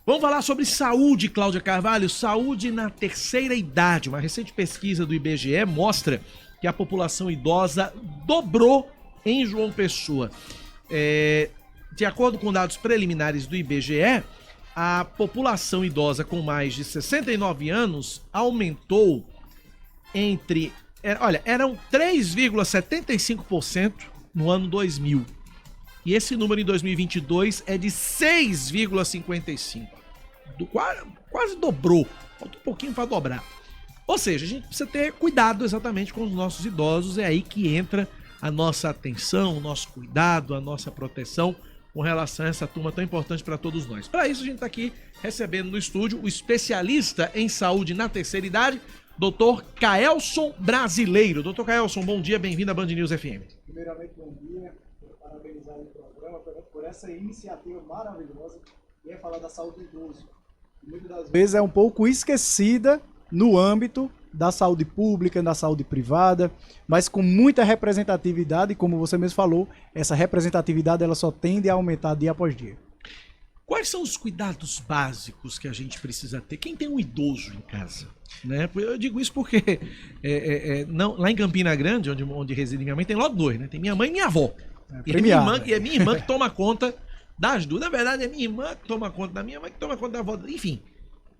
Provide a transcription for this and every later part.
Vamos falar sobre saúde, Cláudia Carvalho. Saúde na terceira idade. Uma recente pesquisa do IBGE mostra que a população idosa dobrou em João Pessoa. De acordo com dados preliminares do IBGE, a população idosa com mais de 69 anos aumentou eram 3,75% no ano 2000. E esse número em 2022 é de 6,55%. Quase dobrou. Falta um pouquinho para dobrar. Ou seja, a gente precisa ter cuidado exatamente com os nossos idosos. É aí que entra a nossa atenção, o nosso cuidado, a nossa proteção com relação a essa turma tão importante para todos nós. Para isso, a gente está aqui recebendo no estúdio o especialista em saúde na terceira idade, Dr. Caelson Brasileiro. Dr. Caelson, bom dia, bem-vindo à Band News FM. Primeiramente, bom dia. Quero parabenizar o programa por essa iniciativa maravilhosa que é falar da saúde do idoso. Muitas das vezes é um pouco esquecida no âmbito da saúde pública, da saúde privada, mas com muita representatividade, e como você mesmo falou, essa representatividade ela só tende a aumentar dia após dia. Quais são os cuidados básicos que a gente precisa ter? Quem tem um idoso em casa? Né? Eu digo isso porque lá em Campina Grande, onde reside minha mãe, tem logo dois, né? Tem minha mãe e minha avó. E é minha irmã que toma conta das duas. Na verdade, é minha irmã que toma conta da minha mãe, que toma conta da avó. Enfim,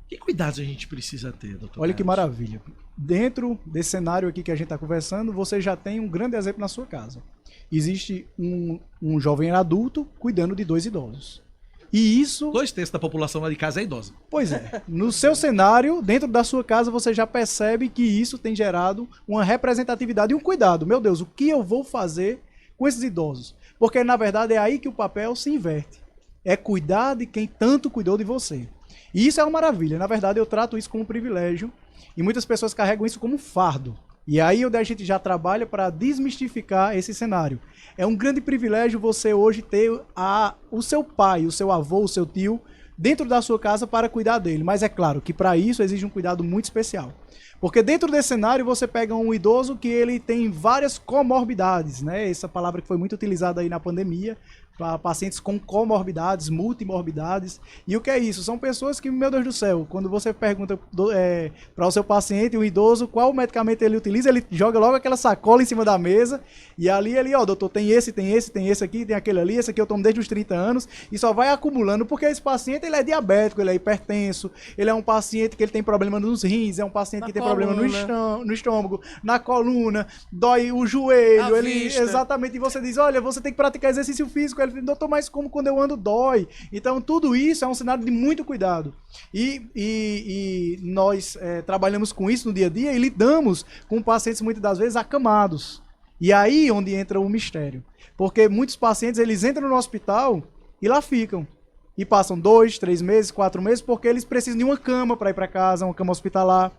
que cuidados a gente precisa ter, doutor? Olha que maravilha. Dentro desse cenário aqui que a gente está conversando, você já tem um grande exemplo na sua casa. Existe um jovem adulto cuidando de dois idosos. E isso... 2/3 da população lá de casa é idosa. Pois é. No seu cenário, dentro da sua casa, você já percebe que isso tem gerado uma representatividade e um cuidado. Meu Deus, o que eu vou fazer com esses idosos? Porque, na verdade, é aí que o papel se inverte. É cuidar de quem tanto cuidou de você. E isso é uma maravilha. Na verdade, eu trato isso como um privilégio e muitas pessoas carregam isso como um fardo. E aí onde a gente já trabalha para desmistificar esse cenário. É um grande privilégio você hoje ter o seu pai, o seu avô, o seu tio dentro da sua casa para cuidar dele. Mas é claro que para isso exige um cuidado muito especial. Porque dentro desse cenário você pega um idoso que ele tem várias comorbidades, né? Essa palavra que foi muito utilizada aí na pandemia, para pacientes com comorbidades, multimorbidades. E o que é isso? São pessoas que, meu Deus do céu, quando você pergunta para o seu paciente, um idoso, qual medicamento ele utiliza, ele joga logo aquela sacola em cima da mesa e ali ele, doutor, tem esse aqui, tem aquele ali, esse aqui eu tomo desde os 30 anos e só vai acumulando, porque esse paciente ele é diabético, ele é hipertenso, ele é um paciente que ele tem problema nos rins, é um paciente que tem problema no estômago, na coluna, dói o joelho, exatamente, e você diz, olha, você tem que praticar exercício físico, ele diz, doutor, mas como quando eu ando dói? Então tudo isso é um cenário de muito cuidado. E nós trabalhamos com isso no dia a dia e lidamos com pacientes muitas das vezes acamados. E aí onde entra o mistério. Porque muitos pacientes, eles entram no hospital e lá ficam. E passam 2, 3 meses, 4 meses, porque eles precisam de uma cama para ir para casa, uma cama hospitalar.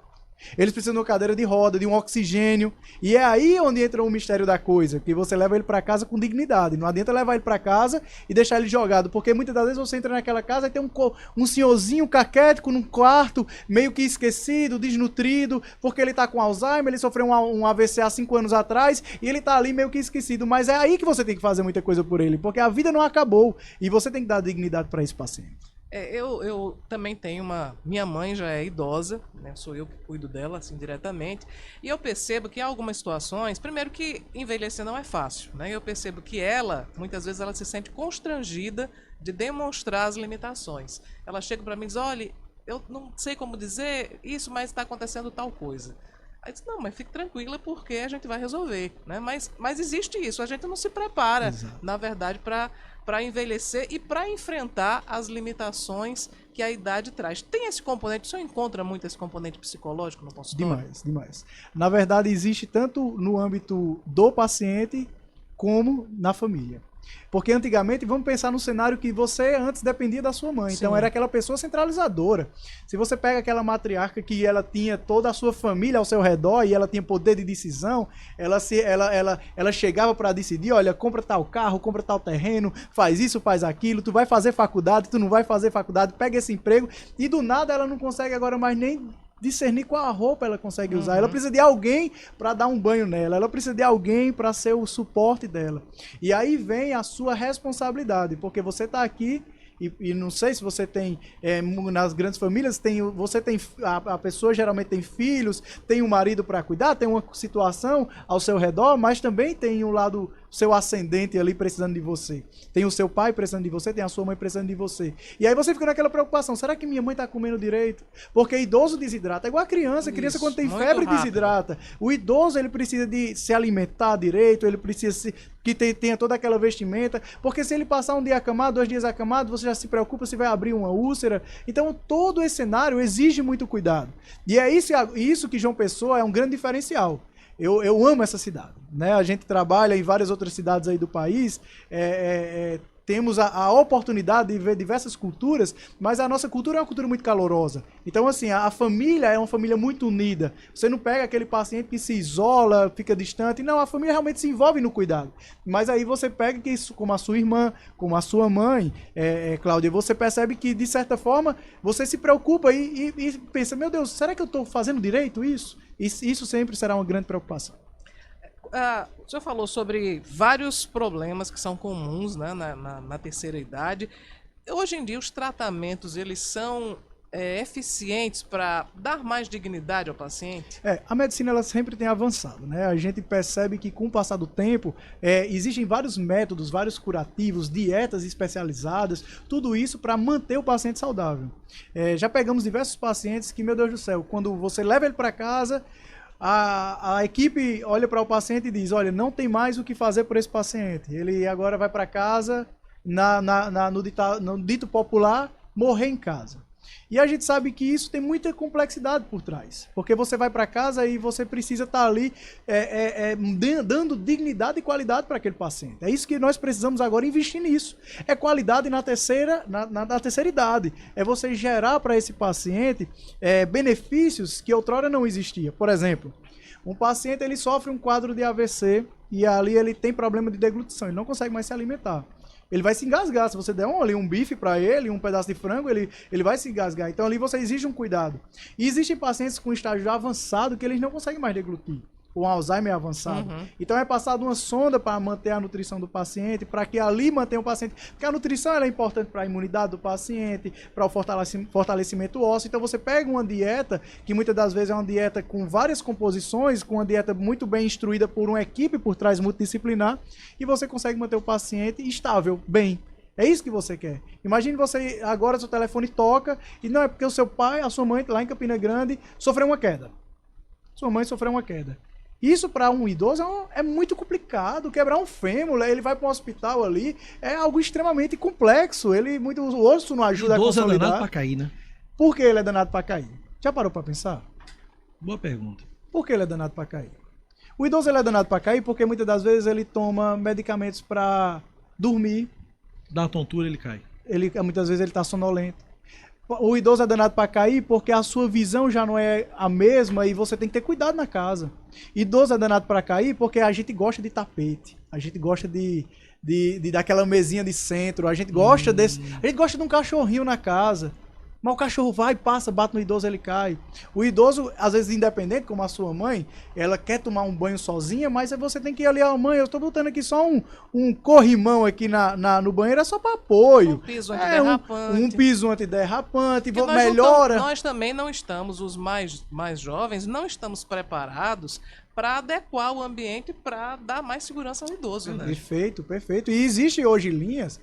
Eles precisam de uma cadeira de roda, de um oxigênio. E é aí onde entra o mistério da coisa, que você leva ele para casa com dignidade. Não adianta levar ele para casa e deixar ele jogado, porque muitas das vezes você entra naquela casa e tem um senhorzinho caquético num quarto, meio que esquecido, desnutrido, porque ele tá com Alzheimer, ele sofreu um AVC há 5 anos atrás e ele tá ali meio que esquecido. Mas é aí que você tem que fazer muita coisa por ele, porque a vida não acabou e você tem que dar dignidade para esse paciente. Eu também tenho minha mãe já é idosa, né? Sou eu que cuido dela, assim, diretamente. E eu percebo que há algumas situações, primeiro que envelhecer não é fácil, né? Eu percebo que muitas vezes ela se sente constrangida de demonstrar as limitações. Ela chega para mim e diz, olha, eu não sei como dizer isso, mas está acontecendo tal coisa. Aí diz, não, mas fique tranquila porque a gente vai resolver, né? Mas existe isso, a gente não se prepara, exato, na verdade, para envelhecer e para enfrentar as limitações que a idade traz. Tem esse componente, o senhor encontra muito esse componente psicológico no consultório? Demais. Na verdade, existe tanto no âmbito do paciente como na família. Porque antigamente, vamos pensar no cenário que você antes dependia da sua mãe. Sim. Então era aquela pessoa centralizadora. Se você pega aquela matriarca que ela tinha toda a sua família ao seu redor e ela tinha poder de decisão, ela chegava para decidir, olha, compra tal carro, compra tal terreno, faz isso, faz aquilo, tu vai fazer faculdade, tu não vai fazer faculdade, pega esse emprego, e do nada ela não consegue agora mais nem discernir qual roupa ela consegue usar. Ela precisa de alguém para dar um banho nela. Ela precisa de alguém para ser o suporte dela. E aí vem a sua responsabilidade, porque você está aqui e não sei se você tem, nas grandes famílias, a pessoa geralmente tem filhos, tem um marido para cuidar, tem uma situação ao seu redor, mas também tem um lado, seu ascendente ali precisando de você. Tem o seu pai precisando de você, tem a sua mãe precisando de você. E aí você fica naquela preocupação, será que minha mãe tá comendo direito? Porque idoso desidrata, é igual a criança quando tem febre desidrata. O idoso, ele precisa de se alimentar direito, ele precisa que tenha toda aquela vestimenta, porque se ele passar um dia acamado, 2 dias acamado, você já se preocupa se vai abrir uma úlcera. Então todo esse cenário exige muito cuidado. E é isso que João Pessoa é um grande diferencial. Eu amo essa cidade, né? A gente trabalha em várias outras cidades aí do país, temos a oportunidade de ver diversas culturas, mas a nossa cultura é uma cultura muito calorosa. Então, assim, a família é uma família muito unida. Você não pega aquele paciente que se isola, fica distante. Não, a família realmente se envolve no cuidado. Mas aí você pega que isso, como a sua irmã, como a sua mãe, Cláudia, você percebe que, de certa forma, você se preocupa e pensa, meu Deus, será que eu estou fazendo direito isso? Isso sempre será uma grande preocupação. O senhor falou sobre vários problemas que são comuns, né, na terceira idade. Hoje em dia, os tratamentos, eles são eficientes para dar mais dignidade ao paciente? A medicina ela sempre tem avançado, né? A gente percebe que com o passar do tempo existem vários métodos, vários curativos, dietas especializadas, tudo isso para manter o paciente saudável. Já pegamos diversos pacientes que, meu Deus do céu, quando você leva ele para casa, a equipe olha para o paciente e diz, olha, não tem mais o que fazer por esse paciente. Ele agora vai para casa, no dito popular, morrer em casa. E a gente sabe que isso tem muita complexidade por trás. Porque você vai para casa e você precisa estar ali dando dignidade e qualidade para aquele paciente. É isso que nós precisamos agora investir nisso. É qualidade na terceira idade. É você gerar para esse paciente benefícios que outrora não existiam. Por exemplo, um paciente ele sofre um quadro de AVC e ali ele tem problema de deglutição. Ele não consegue mais se alimentar. Ele vai se engasgar. Se você der um bife para ele, um pedaço de frango, ele vai se engasgar. Então ali você exige um cuidado. E existem pacientes com estágio avançado que eles não conseguem mais deglutir. O Alzheimer avançado. Uhum. Então é passado uma sonda para manter a nutrição do paciente, para que ali mantenha o paciente. Porque a nutrição ela é importante para a imunidade do paciente, para o fortalecimento ósseo. Então você pega uma dieta, que muitas das vezes é uma dieta com várias composições, com uma dieta muito bem instruída por uma equipe por trás multidisciplinar, e você consegue manter o paciente estável, bem. É isso que você quer. Imagine você, agora seu telefone toca, e não é porque o seu pai, a sua mãe, lá em Campina Grande, sofreu uma queda. Sua mãe sofreu uma queda. Isso para um idoso é muito complicado. Quebrar um fêmur, ele vai para um hospital ali, é algo extremamente complexo. O osso não ajuda a consolidar. Idoso é danado para cair, né? Por que ele é danado para cair? Já parou para pensar? Boa pergunta. Por que ele é danado para cair? O idoso ele é danado para cair porque muitas das vezes ele toma medicamentos para dormir. Dá tontura, ele cai. Muitas vezes ele está sonolento. O idoso é danado para cair porque a sua visão já não é a mesma e você tem que ter cuidado na casa. Idoso é danado para cair porque a gente gosta de tapete, a gente gosta daquela mesinha de centro, a gente gosta de um cachorrinho na casa. Mas o cachorro vai, passa, bate no idoso, ele cai. O idoso, às vezes independente, como a sua mãe, ela quer tomar um banho sozinha, mas você tem que ir ali, mãe, eu estou botando aqui só um corrimão aqui no banheiro, é só para apoio. Um piso antiderrapante. Um piso antiderrapante, melhora. Nós também não estamos, os mais jovens, não estamos preparados para adequar o ambiente para dar mais segurança ao idoso, né? Perfeito, perfeito. E existem hoje linhas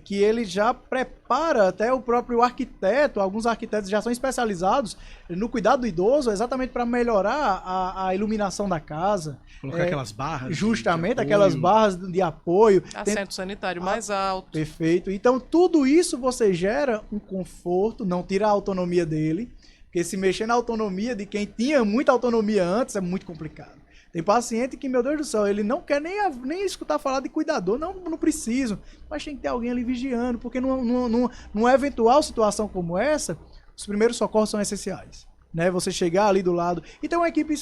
que ele já prepara, até o próprio arquiteto, alguns arquitetos já são especializados no cuidado do idoso, exatamente para melhorar a iluminação da casa. Colocar aquelas barras. Justamente, aquelas barras de apoio. Assento sanitário mais alto. Perfeito. Então, tudo isso você gera um conforto, não tira a autonomia dele. Porque se mexer na autonomia de quem tinha muita autonomia antes é muito complicado. Tem paciente que, meu Deus do céu, ele não quer nem escutar falar de cuidador, não preciso. Mas tem que ter alguém ali vigiando, porque numa eventual situação como essa, os primeiros socorros são essenciais. Né? Você chegar ali do lado. E tem uma equipe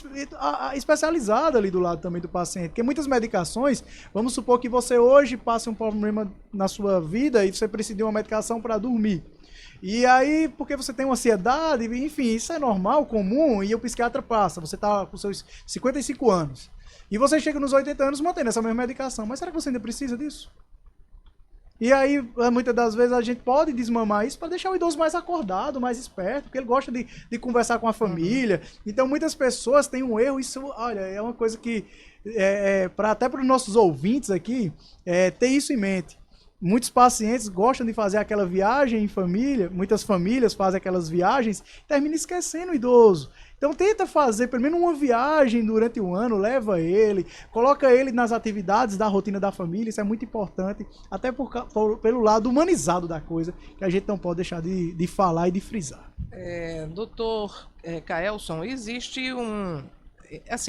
especializada ali do lado também do paciente. Porque muitas medicações, vamos supor que você hoje passe um problema na sua vida e você precisa de uma medicação para dormir. E aí, porque você tem uma ansiedade, enfim, isso é normal, comum, e o psiquiatra passa, você está com seus 55 anos. E você chega nos 80 anos mantendo essa mesma medicação. Mas será que você ainda precisa disso? E aí, muitas das vezes, a gente pode desmamar isso para deixar o idoso mais acordado, mais esperto, porque ele gosta de conversar com a família. Então, muitas pessoas têm um erro, isso, olha, é uma coisa que, até para os nossos ouvintes aqui, ter isso em mente. Muitos pacientes gostam de fazer aquela viagem em família, muitas famílias fazem aquelas viagens, terminam esquecendo o idoso. Então tenta fazer pelo menos uma viagem durante o ano, leva ele, coloca ele nas atividades da rotina da família, isso é muito importante, até pelo lado humanizado da coisa, que a gente não pode deixar de falar e de frisar. Doutor Caelson, existe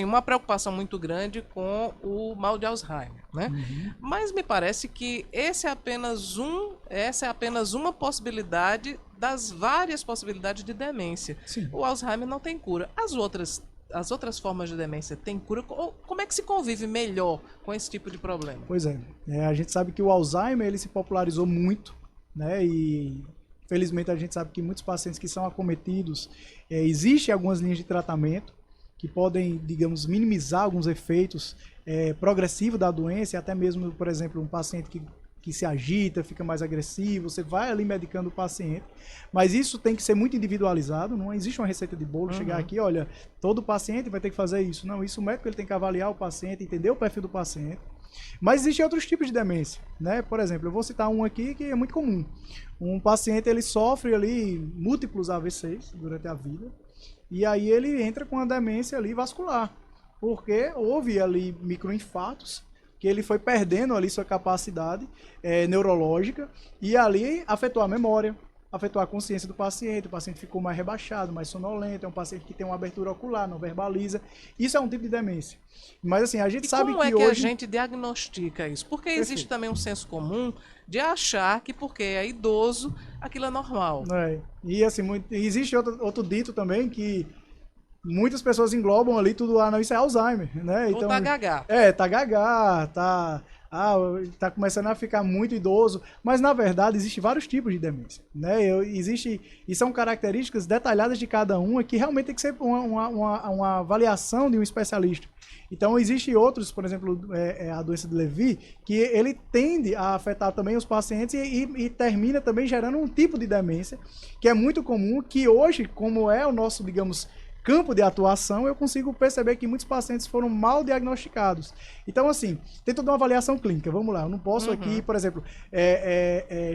uma preocupação muito grande com o mal de Alzheimer, né? Mas me parece que essa é apenas uma possibilidade das várias possibilidades de demência. Sim. O Alzheimer não tem cura. As outras formas de demência têm cura? Como é que se convive melhor com esse tipo de problema? Pois é, a gente sabe que o Alzheimer ele se popularizou muito, né? E felizmente a gente sabe que muitos pacientes que são acometidos, existem algumas linhas de tratamento que podem, digamos, minimizar alguns efeitos progressivos da doença, e até mesmo, por exemplo, um paciente que se agita, fica mais agressivo, você vai ali medicando o paciente, mas isso tem que ser muito individualizado, não existe uma receita de bolo, chegar aqui, olha, todo paciente vai ter que fazer isso. Não, isso o médico ele tem que avaliar o paciente, entender o perfil do paciente. Mas existem outros tipos de demência, né? Por exemplo, eu vou citar um aqui que é muito comum. Um paciente, ele sofre ali múltiplos AVCs durante a vida, e aí ele entra com uma demência ali vascular, porque houve ali microinfartos, que ele foi perdendo ali sua capacidade neurológica, e ali afetou a memória, afetou a consciência do paciente, o paciente ficou mais rebaixado, mais sonolento, é um paciente que tem uma abertura ocular, não verbaliza. Isso é um tipo de demência. Mas assim, a gente sabe que hoje... como é que a gente diagnostica isso? Porque existe também um senso comum de achar que porque é idoso, aquilo é normal. E assim, existe outro dito também que muitas pessoas englobam ali tudo, não, isso é Alzheimer, né? Então, ou tá gagá. Tá gagá, tá começando a ficar muito idoso, mas na verdade existem vários tipos de demência, né? E são características detalhadas de cada uma que realmente tem que ser uma avaliação de um especialista. Então existem outros, por exemplo, a doença de Levy, que ele tende a afetar também os pacientes e termina também gerando um tipo de demência que é muito comum, que hoje, como é o nosso, digamos, campo de atuação, eu consigo perceber que muitos pacientes foram mal diagnosticados. Então, assim, tem toda uma avaliação clínica. Vamos lá, eu não posso aqui, por exemplo,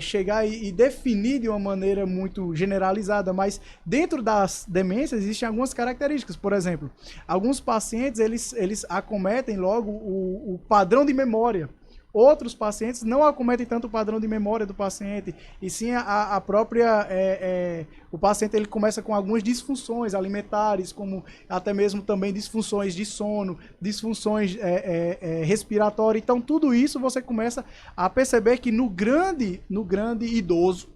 chegar e definir de uma maneira muito generalizada, mas dentro das demências existem algumas características. Por exemplo, alguns pacientes, eles acometem logo o padrão de memória. Outros pacientes não acometem tanto o padrão de memória do paciente, e sim a própria... o paciente ele começa com algumas disfunções alimentares, como até mesmo também disfunções de sono, disfunções respiratórias. Então, tudo isso você começa a perceber que no grande idoso,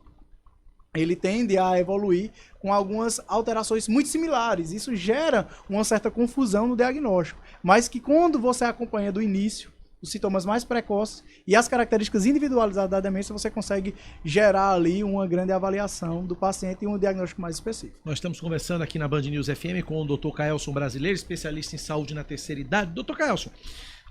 ele tende a evoluir com algumas alterações muito similares. Isso gera uma certa confusão no diagnóstico, mas que quando você acompanha do início, os sintomas mais precoces e as características individualizadas da demência, você consegue gerar ali uma grande avaliação do paciente e um diagnóstico mais específico. Nós estamos conversando aqui na Band News FM com o Dr. Caelson Brasileiro, especialista em saúde na terceira idade. Dr. Caelson,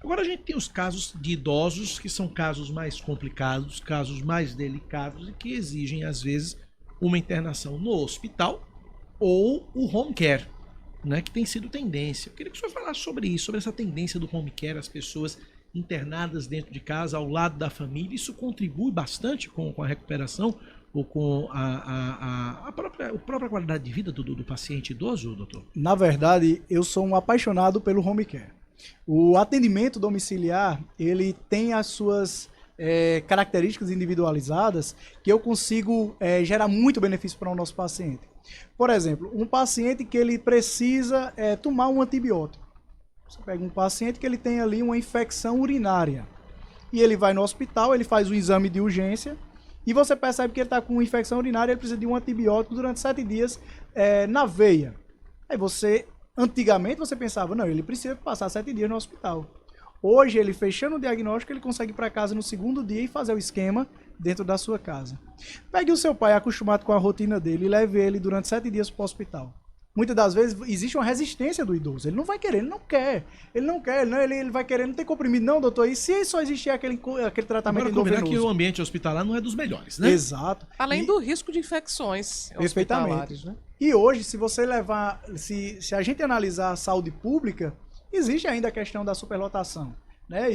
agora a gente tem os casos de idosos que são casos mais complicados, casos mais delicados e que exigem, às vezes, uma internação no hospital ou o home care, né, que tem sido tendência. Eu queria que o senhor falasse sobre isso, sobre essa tendência do home care, as pessoas internadas dentro de casa, ao lado da família. Isso contribui bastante com a recuperação ou com a própria qualidade de vida do paciente idoso, doutor? Na verdade, eu sou um apaixonado pelo home care. O atendimento domiciliar, ele tem as suas características individualizadas que eu consigo gerar muito benefício para o nosso paciente. Por exemplo, um paciente que ele precisa tomar um antibiótico. Você pega um paciente que ele tem ali uma infecção urinária e ele vai no hospital, ele faz um exame de urgência e você percebe que ele está com infecção urinária, ele precisa de um antibiótico durante 7 dias na veia. Aí antigamente você pensava, não, ele precisa passar 7 dias no hospital. Hoje, ele fechando o diagnóstico, ele consegue ir para casa no segundo dia e fazer o esquema dentro da sua casa. Pegue o seu pai acostumado com a rotina dele e leve ele durante 7 dias para o hospital. Muitas das vezes existe uma resistência do idoso. Ele não vai querer, ele não quer. Ele vai querer, não tem comprimido, não, doutor. E se só existir aquele tratamento Agora, combinar endovenoso? que o ambiente hospitalar não é dos melhores, né? Exato. Além do risco de infecções hospitalares, né? E hoje, se você levar, se a gente analisar a saúde pública, existe ainda a questão da superlotação. Né?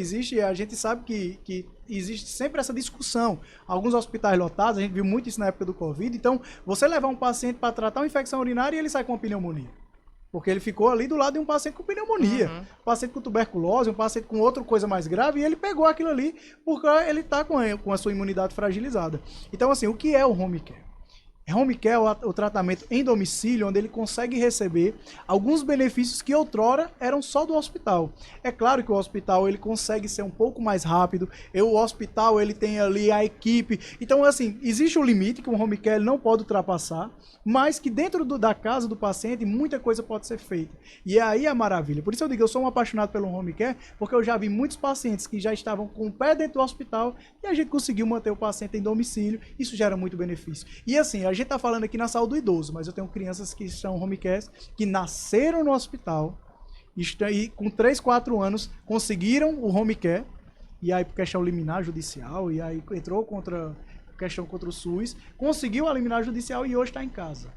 A gente sabe que existe sempre essa discussão. Alguns hospitais lotados, a gente viu muito isso na época do Covid. Então, você levar um paciente para tratar uma infecção urinária e ele sai com uma pneumonia. Porque ele ficou ali do lado de um paciente com pneumonia, um paciente com tuberculose, um paciente com outra coisa mais grave, e ele pegou aquilo ali porque ele está com a sua imunidade fragilizada. Então, assim, o que é o home care? Home care é o tratamento em domicílio, onde ele consegue receber alguns benefícios que outrora eram só do hospital. É claro que o hospital ele consegue ser um pouco mais rápido, o hospital ele tem ali a equipe. Então, assim, existe um limite que o home care não pode ultrapassar, mas que dentro da casa do paciente muita coisa pode ser feita. E aí é a maravilha. Por isso eu digo, eu sou um apaixonado pelo home care, porque eu já vi muitos pacientes que já estavam com o pé dentro do hospital e a gente conseguiu manter o paciente em domicílio. Isso gera muito benefício. E assim, a gente está falando aqui na saúde do idoso, mas eu tenho crianças que são home cares, que nasceram no hospital e com 3, 4 anos conseguiram o home care, e aí por questão liminar judicial, e aí entrou questão contra o SUS, conseguiu a liminar judicial e hoje está em casa.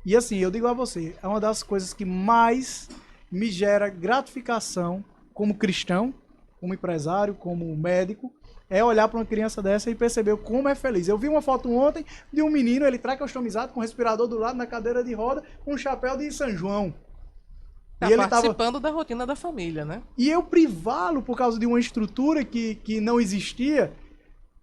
E assim, eu digo a você, é uma das coisas que mais me gera gratificação como cristão, como empresário, como médico, é olhar para uma criança dessa e perceber como é feliz. Eu vi uma foto ontem de um menino, ele tracostomizado, com respirador do lado, na cadeira de roda, com um chapéu de São João. Tá participando da rotina da família, né? E eu privá-lo por causa de uma estrutura que não existia.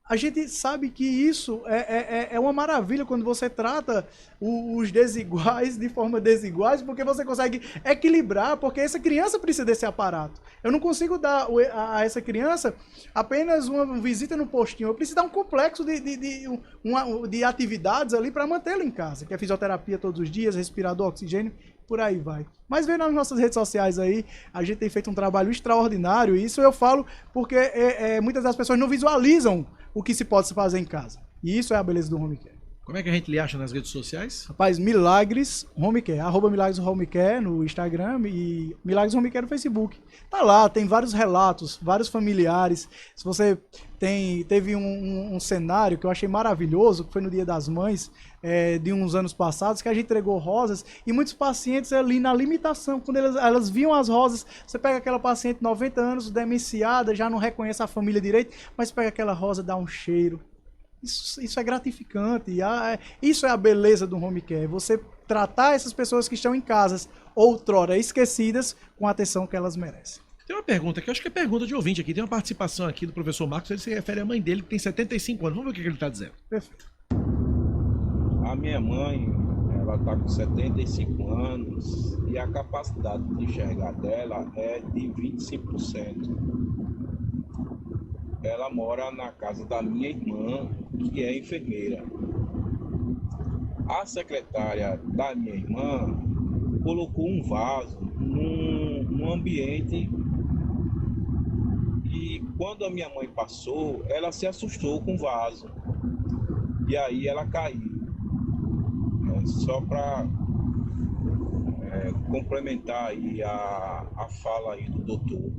A gente sabe que isso é uma maravilha quando você trata os desiguais de forma desiguais, porque você consegue equilibrar, porque essa criança precisa desse aparato. Eu não consigo dar a essa criança apenas uma visita no postinho, eu preciso dar um complexo de atividades ali para mantê-lo em casa, que é fisioterapia todos os dias, respirador, oxigênio, por aí vai. Mas vendo nas nossas redes sociais aí, a gente tem feito um trabalho extraordinário, e isso eu falo porque muitas das pessoas não visualizam o que se pode fazer em casa. E isso é a beleza do home care. Como é que a gente lhe acha nas redes sociais? Rapaz, Milagres Home Care, @Milagres Home Care no Instagram e Milagres Home Care no Facebook. Tá lá, tem vários relatos, vários familiares. Se você teve um cenário que eu achei maravilhoso, que foi no Dia das Mães, de uns anos passados, que a gente entregou rosas e muitos pacientes ali na limitação, quando elas viam as rosas, você pega aquela paciente 90 anos, demenciada, já não reconhece a família direito, mas pega aquela rosa, dá um cheiro. Isso é gratificante, isso é a beleza do home care, você tratar essas pessoas que estão em casas outrora esquecidas com a atenção que elas merecem. Tem uma pergunta que eu acho que é pergunta de ouvinte aqui, tem uma participação aqui do professor Marcos, ele se refere à mãe dele que tem 75 anos, vamos ver o que ele está dizendo. Perfeito. A minha mãe, ela está com 75 anos e a capacidade de enxergar dela é de 25%. Ela mora na casa da minha irmã, que é enfermeira. A secretária da minha irmã colocou um vaso num ambiente e quando a minha mãe passou, ela se assustou com o vaso. E aí ela caiu. Só para complementar aí a fala aí do doutor.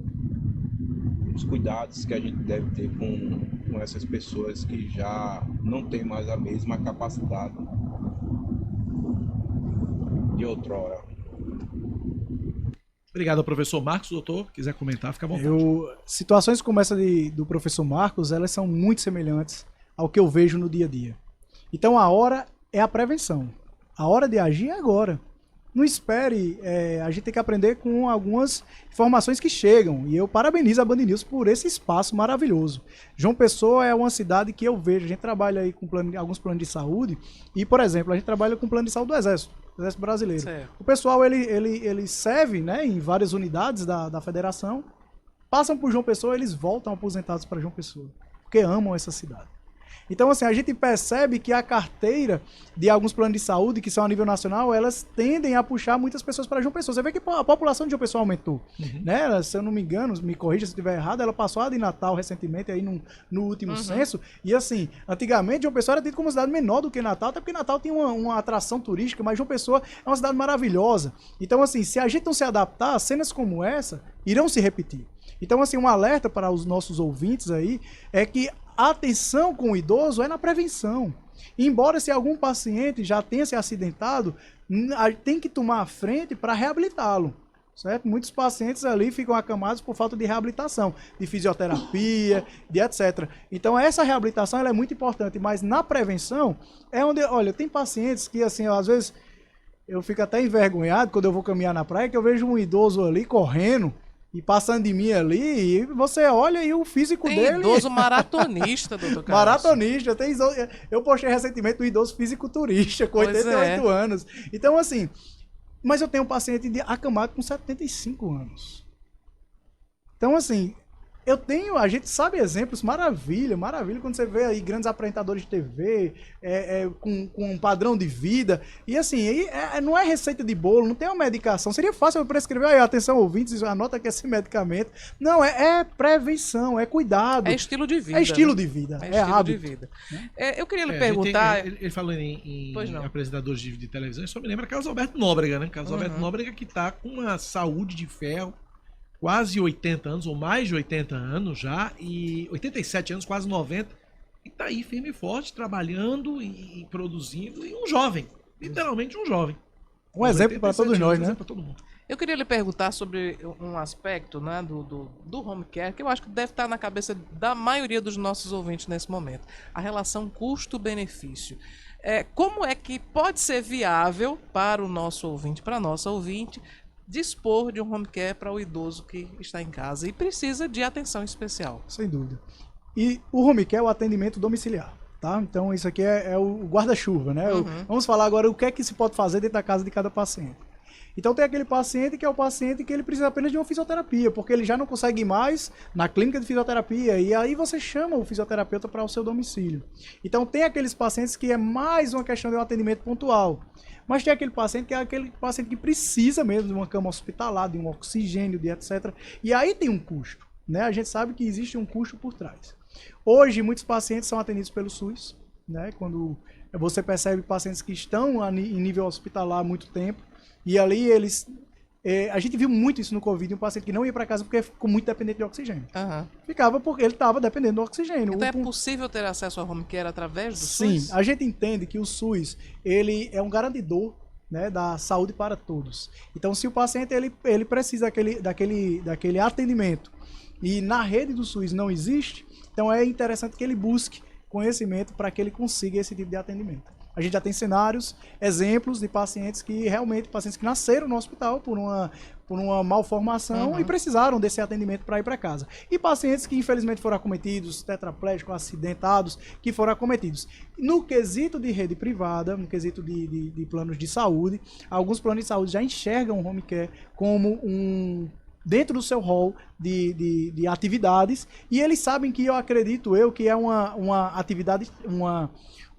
Os cuidados que a gente deve ter com essas pessoas que já não têm mais a mesma capacidade de outrora. Obrigado ao professor Marcos. Doutor, quiser comentar, fica à vontade. Situações como essa do professor Marcos, elas são muito semelhantes ao que eu vejo no dia a dia. Então a hora é a prevenção. A hora de agir é agora. Não espere, a gente tem que aprender com algumas informações que chegam. E eu parabenizo a Band News por esse espaço maravilhoso. João Pessoa é uma cidade que eu vejo, a gente trabalha aí com alguns planos de saúde. E, por exemplo, a gente trabalha com o plano de saúde do Exército Brasileiro. Certo. O pessoal, ele serve, né, em várias unidades da federação, passam por João Pessoa, eles voltam aposentados para João Pessoa, porque amam essa cidade. Então, assim, a gente percebe que a carteira de alguns planos de saúde, que são a nível nacional, elas tendem a puxar muitas pessoas para João Pessoa. Você vê que a população de João Pessoa aumentou, né? Se eu não me engano, me corrija se eu estiver errado, ela passou a de Natal recentemente, aí no último censo, e assim, antigamente João Pessoa era tido como uma cidade menor do que Natal, até porque Natal tem uma atração turística, mas João Pessoa é uma cidade maravilhosa. Então, assim, se a gente não se adaptar, cenas como essa irão se repetir. Então, assim, um alerta para os nossos ouvintes aí é que a atenção com o idoso é na prevenção. Embora se algum paciente já tenha se acidentado, tem que tomar a frente para reabilitá-lo. Certo? Muitos pacientes ali ficam acamados por falta de reabilitação, de fisioterapia, de etc. Então essa reabilitação ela é muito importante, mas na prevenção é onde, olha, tem pacientes que assim, às vezes eu fico até envergonhado quando eu vou caminhar na praia, que eu vejo um idoso ali correndo, e passando de mim ali, e você olha e o físico Tem dele... idoso maratonista, doutor Carlos. Maratonista. Eu postei recentemente um idoso fisiculturista com Pois 88 anos. Então, assim... Mas eu tenho um paciente acamado com 75 anos. Então, assim... A gente sabe exemplos, maravilha, quando você vê aí grandes apresentadores de TV, com um padrão de vida, e assim, não é receita de bolo, não tem uma medicação, seria fácil eu prescrever, aí, atenção ouvintes, anota aqui esse medicamento, não, é prevenção, é cuidado. É estilo de vida. É estilo né? de vida, É estilo hábito. de vida. Eu queria lhe perguntar... Ele falou em Pois não. apresentadores de televisão, eu só me lembro Carlos Alberto Nóbrega, né? Carlos Alberto Nóbrega que tá com uma saúde de ferro, quase 80 anos, ou mais de 80 anos já, e 87 anos, quase 90, e tá aí firme e forte, trabalhando e produzindo, e um jovem, literalmente um jovem. Um exemplo para todos nós, né? Pra todo mundo. Eu queria lhe perguntar sobre um aspecto, né, do home care, que eu acho que deve estar na cabeça da maioria dos nossos ouvintes nesse momento. A relação custo-benefício. Como é que pode ser viável para o nosso ouvinte, para a nossa ouvinte, dispor de um home care para o idoso que está em casa e precisa de atenção especial? Sem dúvida. E o home care é o atendimento domiciliar, tá? Então isso aqui é o guarda-chuva, né? Vamos falar agora o que é que se pode fazer dentro da casa de cada paciente. Então tem aquele paciente que é o paciente que ele precisa apenas de uma fisioterapia, porque ele já não consegue ir mais na clínica de fisioterapia, e aí você chama o fisioterapeuta para o seu domicílio. Então tem aqueles pacientes que é mais uma questão de um atendimento pontual. Mas tem aquele paciente que é aquele paciente que precisa mesmo de uma cama hospitalar, de um oxigênio, de etc. E aí tem um custo, né? A gente sabe que existe um custo por trás. Hoje, muitos pacientes são atendidos pelo SUS, né? Quando você percebe pacientes que estão em nível hospitalar há muito tempo, e ali eles... a gente viu muito isso no Covid, um paciente que não ia para casa porque ficou muito dependente de oxigênio. Ficava porque ele estava dependendo do oxigênio. Então é possível ter acesso ao home care através do Sim, SUS? a gente entende que o SUS ele é um garantidor, né, da saúde para todos. Então, se o paciente ele precisa daquele atendimento e na rede do SUS não existe, então é interessante que ele busque conhecimento para que ele consiga esse tipo de atendimento. A gente já tem cenários, exemplos de pacientes que nasceram no hospital por uma malformação e precisaram desse atendimento para ir para casa. E pacientes que infelizmente foram acometidos, tetraplégicos, acidentados, que foram acometidos. No quesito de rede privada, no quesito de planos de saúde, alguns planos de saúde já enxergam o home care como dentro do seu rol de atividades, e eles sabem que que é uma atividade,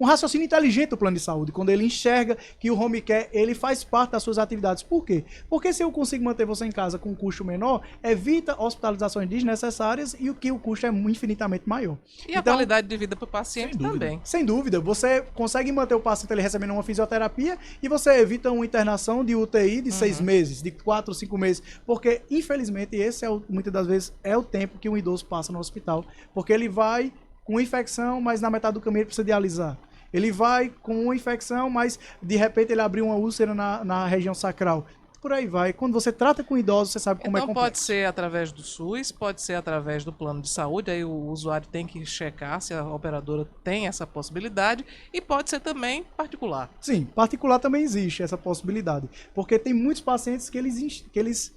um raciocínio inteligente do plano de saúde, quando ele enxerga que o home care ele faz parte das suas atividades. Por quê? Porque se eu consigo manter você em casa com um custo menor, evita hospitalizações desnecessárias e o custo é infinitamente maior. E a qualidade de vida para o paciente também. Sem dúvida. Você consegue manter o paciente ele recebendo uma fisioterapia e você evita uma internação de UTI de 6 meses, de 4 ou 5 meses. Porque, infelizmente, esse muitas das vezes é o tempo que um idoso passa no hospital. Porque ele vai com infecção, mas na metade do caminho ele precisa dialisar. Ele vai com uma infecção, mas de repente ele abriu uma úlcera na região sacral. Por aí vai. Quando você trata com idosos, você sabe como é complexo. Então pode ser através do SUS, pode ser através do plano de saúde, aí o usuário tem que checar se a operadora tem essa possibilidade, e pode ser também particular. Sim, particular também existe essa possibilidade. Porque tem muitos pacientes que eles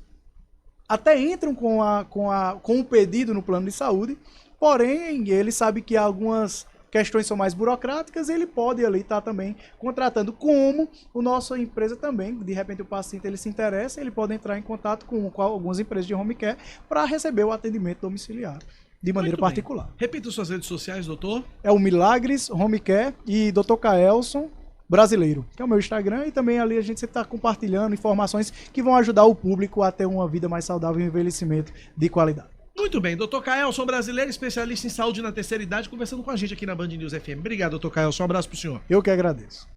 até entram com o pedido no plano de saúde, porém ele sabe que algumas questões são mais burocráticas, ele pode ali estar também contratando, como a nossa empresa também, de repente o paciente ele se interessa, ele pode entrar em contato com algumas empresas de home care para receber o atendimento domiciliar. de maneira Muito bem. particular. Repita suas redes sociais, doutor. É o Milagres Home Care e Dr. Kaelson Brasileiro, que é o meu Instagram, e também ali a gente sempre está compartilhando informações que vão ajudar o público a ter uma vida mais saudável e um envelhecimento de qualidade. Muito bem, doutor Kaelson Brasileiro, especialista em saúde na terceira idade, conversando com a gente aqui na Band News FM. Obrigado, doutor Kaelson. Um abraço pro senhor. Eu que agradeço.